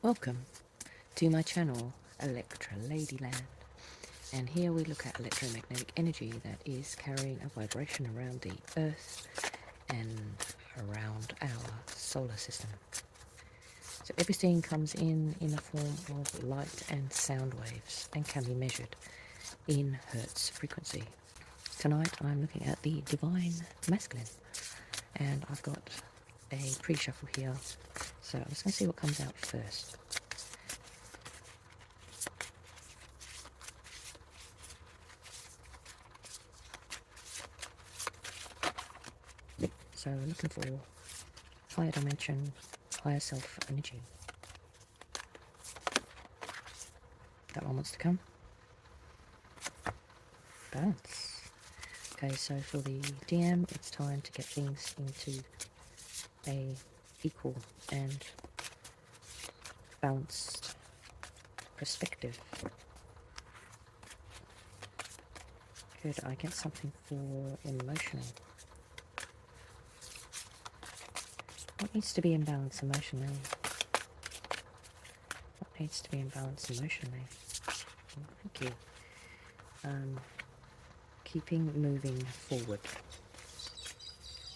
Welcome to my channel, Electra Ladyland, and here we look at electromagnetic energy that is carrying a vibration around the Earth and around our solar system. So everything comes in a form of light and sound waves and can be measured in Hertz frequency. Tonight I'm looking at the Divine Masculine, and I've got a pre-shuffle here, so I'm just going to see what comes out first. So looking for higher dimension, higher self energy. That one wants to come. Balance. Okay, so for the DM, it's time to get things into a equal and balanced perspective. Could I get something for emotional? What needs to be in balance emotionally? What needs to be in balance emotionally? Oh, thank you. Keeping moving forward.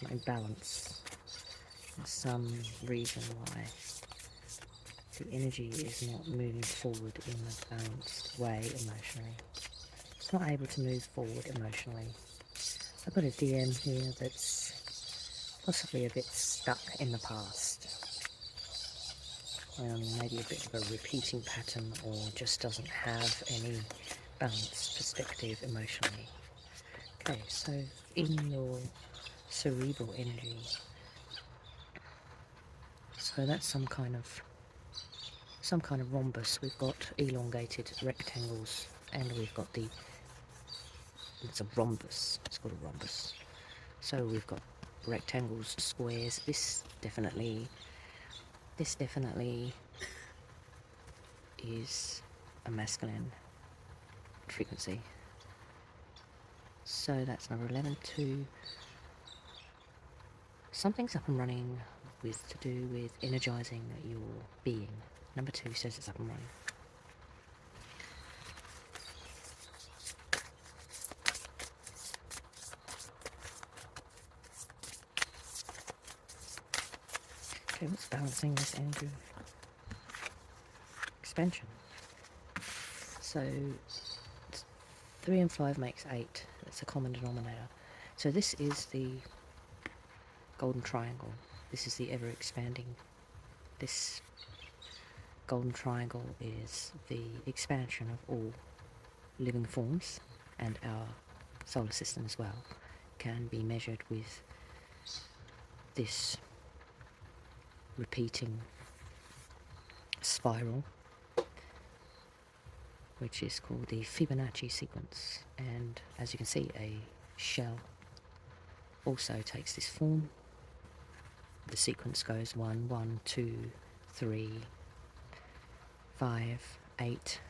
Not in balance. There's some reason why the energy is not moving forward in a balanced way emotionally. It's not able to move forward emotionally. I've got a DM here that's possibly a bit stuck in the past. Maybe a bit of a repeating pattern, or just doesn't have any balanced perspective emotionally. Okay, so in your cerebral energy, so that's some kind of rhombus. We've got elongated rectangles, and we've got it's a rhombus. It's called a rhombus. So we've got rectangles, squares. This definitely is a masculine frequency. So that's number 11. Something's up and running to do with energizing your being. Number 2 says it's up and running. Okay, what's balancing this energy? Expansion. So 3 and 5 makes 8. That's a common denominator. So this is the golden triangle. This is the ever expanding. This golden triangle is the expansion of all living forms, and our solar system as well can be measured with this repeating spiral, which is called the Fibonacci sequence. And as you can see, a shell also takes this form. The sequence goes 1, 1, 2, 3, 5, 8,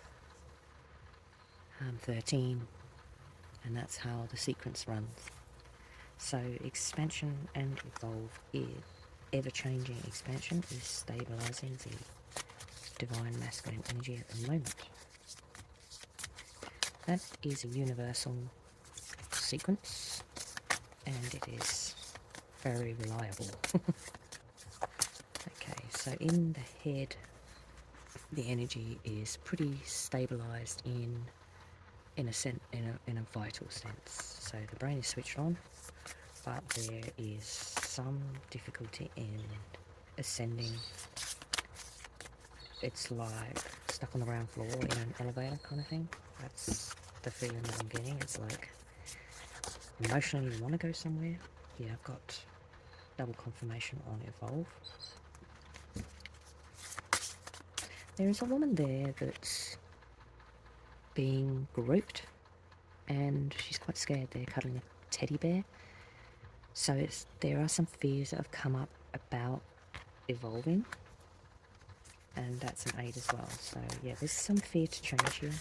13, and that's how the sequence runs. So expansion and evolve, ever-changing expansion, is stabilizing the divine masculine energy at the moment. That is a universal sequence, and it is very reliable. Okay, so in the head, the energy is pretty stabilized in a vital sense. So the brain is switched on, but there is some difficulty in ascending. It's like stuck on the ground floor in an elevator kind of thing. That's the feeling that I'm getting. It's like emotionally you want to go somewhere. Yeah, I've got double confirmation on evolve. There is a woman there that's being groped, and she's quite scared. They're cuddling a teddy bear. So there are some fears that have come up about evolving, and that's an 8 as well. So yeah, there's some fear to change here.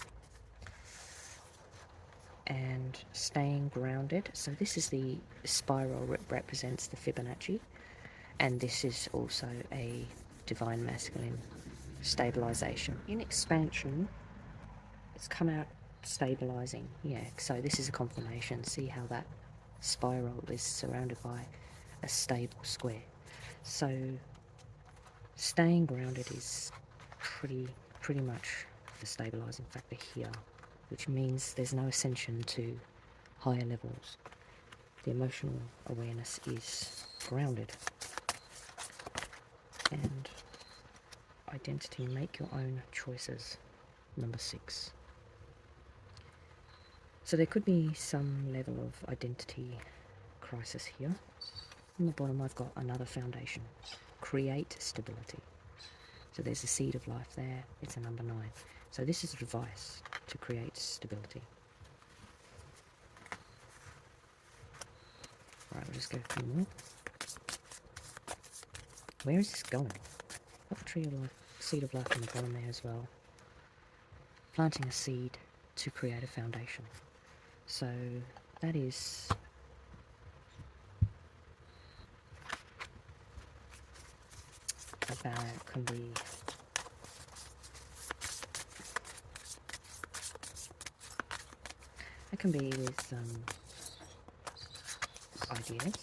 And staying grounded. So this is the spiral that represents the Fibonacci, and this is also a divine masculine stabilization. In expansion, it's come out stabilizing. Yeah, so this is a confirmation. See how that spiral is surrounded by a stable square. So staying grounded is pretty much the stabilizing factor here, which means there's no ascension to higher levels. The emotional awareness is grounded. And identity, make your own choices, number 6. So there could be some level of identity crisis here. On the bottom I've got another foundation, create stability. So there's a seed of life there, it's a number 9. So this is a device to create stability. Alright, we'll just go a few more. Where is this going? Got the tree of life, seed of life on the bottom there as well. Planting a seed to create a foundation. So that is about, can be it can be with ideas.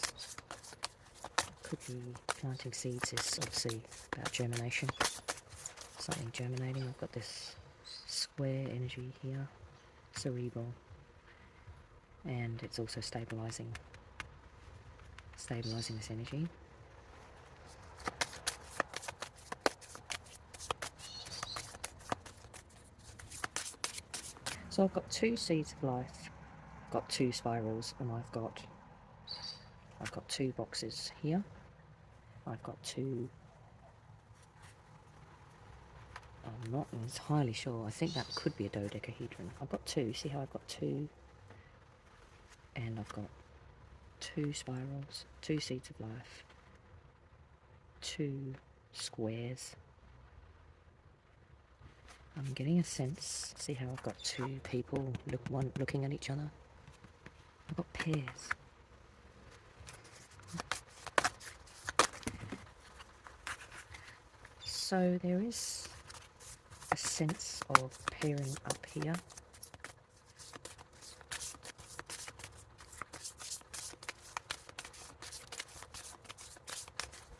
Could be planting seeds is obviously about germination. Something germinating. I've got this square energy here, cerebral, and it's also stabilizing this energy. So I've got 2 seeds of life, got 2 spirals, and I've got 2 boxes here. I've got 2. I'm not entirely sure. I think that could be a dodecahedron. I've got 2. See how I've got 2? And I've got 2 spirals, 2 seeds of life, 2 squares. I'm getting a sense. See how I've got 2 people looking at each other? I've got pairs. So there is a sense of pairing up here.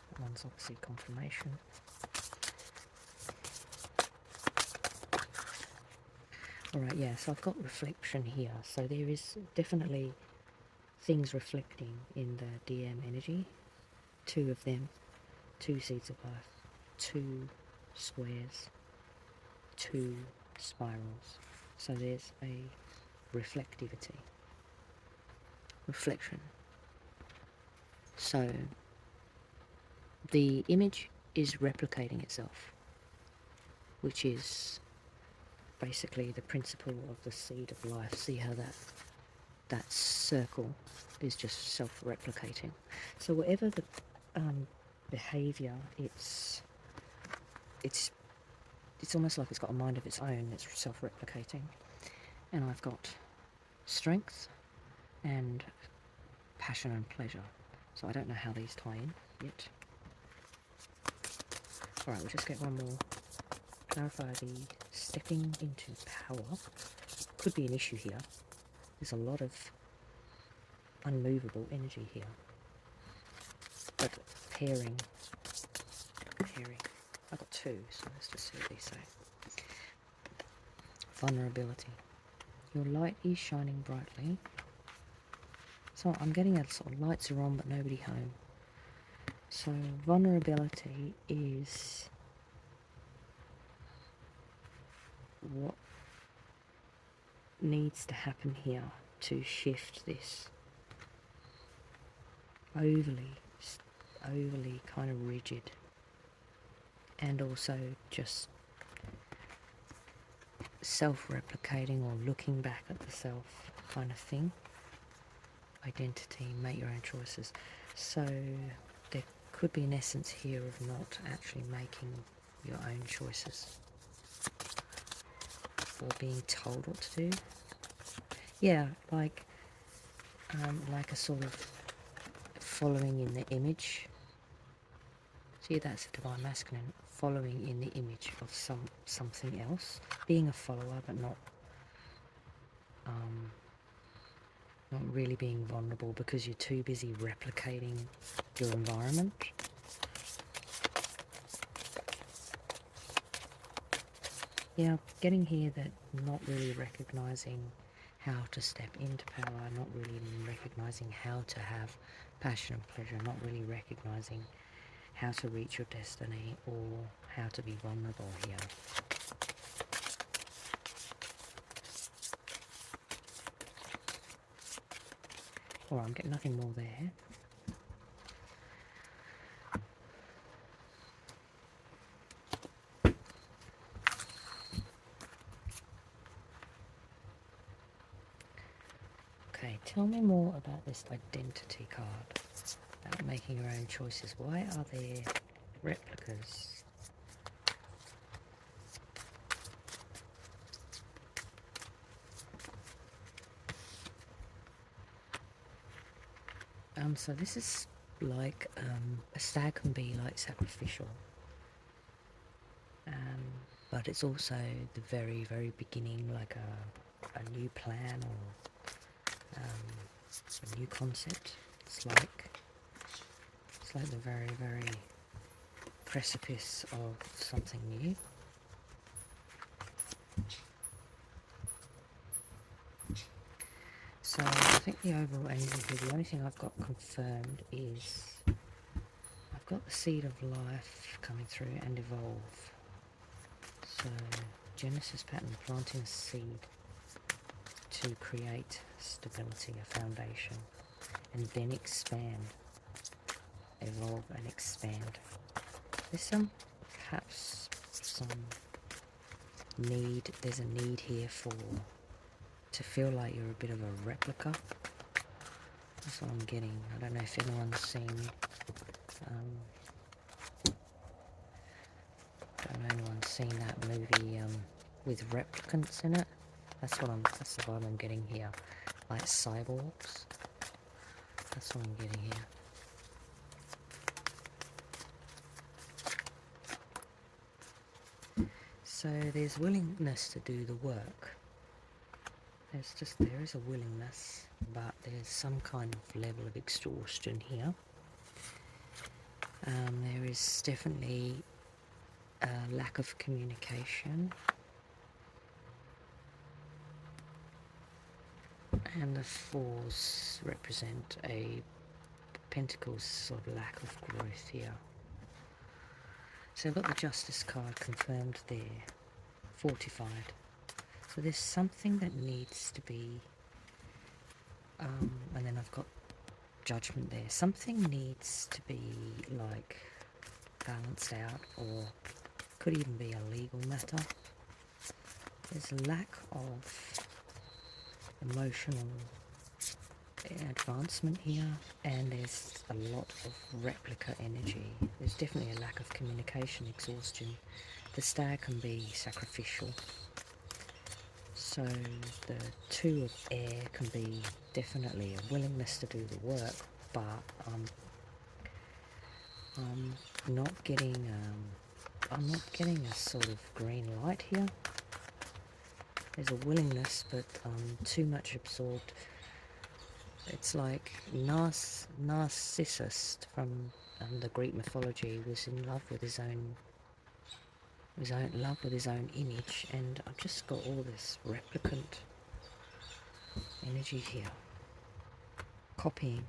That one's obviously confirmation. Alright, yeah, so I've got reflection here. So there is definitely things reflecting in the DM energy. 2 of them, 2 seeds of life, 2 squares, 2 spirals. So there's a reflectivity. Reflection. So the image is replicating itself, which is basically the principle of the seed of life. See how that circle is just self-replicating. So whatever the behavior, it's almost like it's got a mind of its own. It's self-replicating. And I've got strength and passion and pleasure. So I don't know how these tie in yet. Alright, we'll just get one more. Clarify the stepping into power. Could be an issue here. There's a lot of unmovable energy here. But pairing. I've got 2, so let's just see what these say. Vulnerability. Your light is shining brightly. So I'm getting that sort of lights are on but nobody home. So vulnerability is what needs to happen here to shift this overly kind of rigid, and also just self-replicating or looking back at the self kind of thing. Identity, make your own choices. So there could be an essence here of not actually making your own choices or being told what to do. Yeah, like a sort of following in the image. See, that's the divine masculine, following in the image of something else, being a follower but not really being vulnerable because you're too busy replicating your environment. Yeah, getting here that not really recognizing how to step into power, not really recognizing how to have passion and pleasure, not really recognizing how to reach your destiny or how to be vulnerable here. Alright, I'm getting nothing more there. Okay, tell me more about this identity card, about making your own choices. Why are there replicas? So this is like, a stag can be like sacrificial, but it's also the very, very beginning, like a new plan or a new concept. It's like the very, very precipice of something new. So I think the overall energy here, the only thing I've got confirmed is I've got the seed of life coming through and evolve. So Genesis pattern, planting a seed to create stability, a foundation, and then expand, evolve and expand. There's perhaps some need, there's a need here to feel like you're a bit of a replica. That's what I'm getting. I don't know if anyone's seen, that movie with replicants in it. That's the vibe I'm getting here. Like cyborgs. That's what I'm getting here. So there's willingness to do the work. There is a willingness, but there's some kind of level of exhaustion here. There is definitely a lack of communication. And the fours represent a pentacles sort of lack of growth here. So I've got the Justice card confirmed there, fortified. So there's something that needs to be, and then I've got Judgment there. Something needs to be like balanced out, or could even be a legal matter. There's a lack of emotional advancement here, and there's a lot of replica energy. There's definitely a lack of communication, exhaustion. The star can be sacrificial. So the two of air can be definitely a willingness to do the work, but I'm not getting a sort of green light here. There's a willingness, but too much absorbed. It's like Narcissus from the Greek mythology was in love with his own image, and I've just got all this replicant energy here, copying,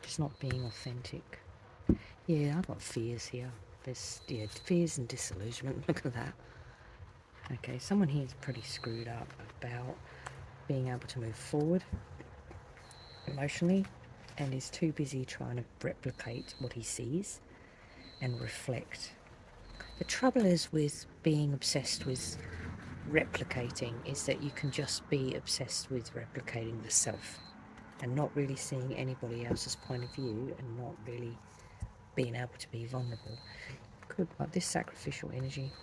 just not being authentic. Yeah, I've got fears here. There's fears and disillusionment. Look at that. Okay, someone here is pretty screwed up about being able to move forward emotionally, and is too busy trying to replicate what he sees and reflect. The trouble is with being obsessed with replicating is that you can just be obsessed with replicating the self and not really seeing anybody else's point of view and not really being able to be vulnerable. But this sacrificial energy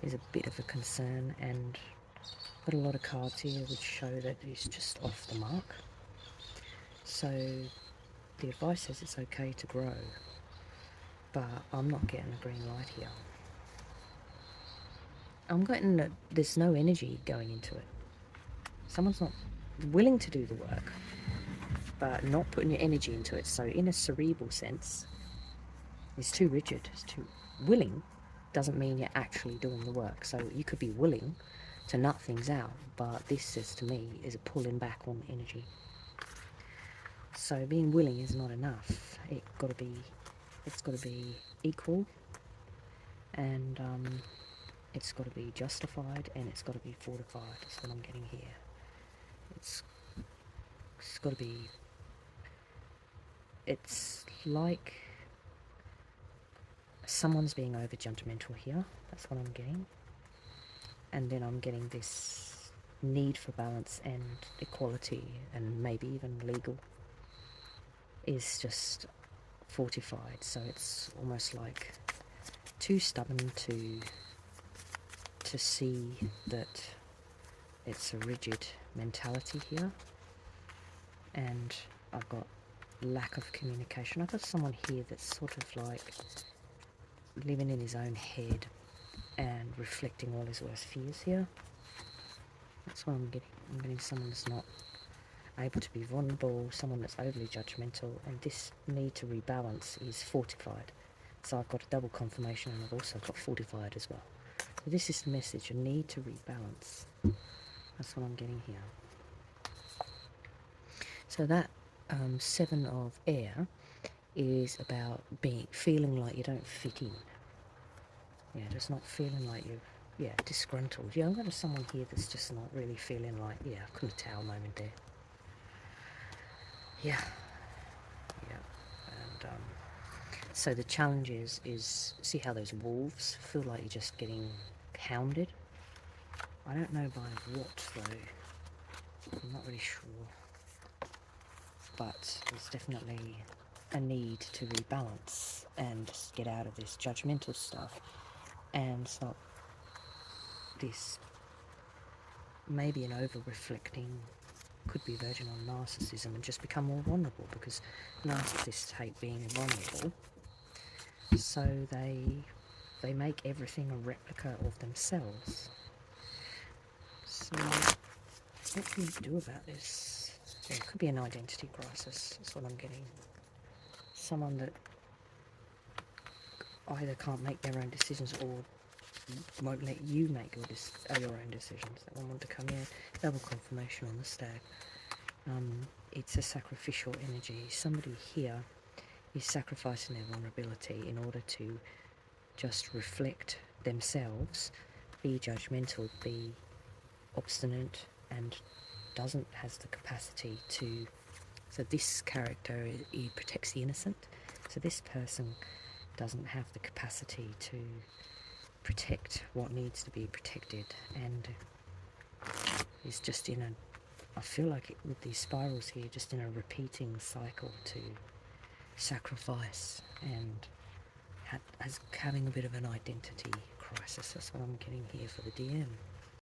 is a bit of a concern, and got a lot of cards here which show that it's just off the mark. So the advice says it's okay to grow. but I'm not getting a green light here. I'm getting that there's no energy going into it. Someone's not willing to do the work, but not putting your energy into it. So in a cerebral sense, it's too rigid. It's too willing doesn't mean you're actually doing the work. So you could be willing to nut things out, but this says to me is a pulling back on energy. So being willing is not enough. It's got to be equal, and it's got to be justified, and it's got to be fortified. That's what I'm getting here. It's got to be. It's like someone's being over judgmental here. That's what I'm getting. And then I'm getting this need for balance and equality, and maybe even legal, is just fortified. So it's almost like too stubborn to see that it's a rigid mentality here. And I've got lack of communication. I've got someone here that's sort of like living in his own head and reflecting all his worst fears here. That's what I'm getting. I'm getting someone that's not able to be vulnerable, someone that's overly judgmental, and this need to rebalance is fortified. So I've got a double confirmation, and I've also got fortified as well. So this is the message, a need to rebalance. That's what I'm getting here. So that 7 of air is about feeling like you don't fit in. Yeah, just not feeling like you're disgruntled. Yeah, I've got someone here that's just not really feeling like, yeah, I couldn't tell moment there. Yeah. And so the challenge is see how those wolves feel like you're just getting hounded? I don't know by what though. I'm not really sure. But there's definitely a need to rebalance and just get out of this judgmental stuff and stop this maybe an over-reflecting, could be verging on narcissism, and just become more vulnerable, because narcissists hate being vulnerable, so they make everything a replica of themselves. So what can you do about this? Yeah, it could be an identity crisis. That's what I'm getting. Someone that either can't make their own decisions or won't let you make your own decisions. That one want to come in. Double confirmation on the stag. It's a sacrificial energy. Somebody here is sacrificing their vulnerability in order to just reflect themselves, be judgmental, be obstinate, and has the capacity to. So this character, he protects the innocent. So this person doesn't have the capacity to protect what needs to be protected, and is just in a, I feel like with these spirals here, just in a repeating cycle to sacrifice, and as having a bit of an identity crisis. That's what I'm getting here for the DM.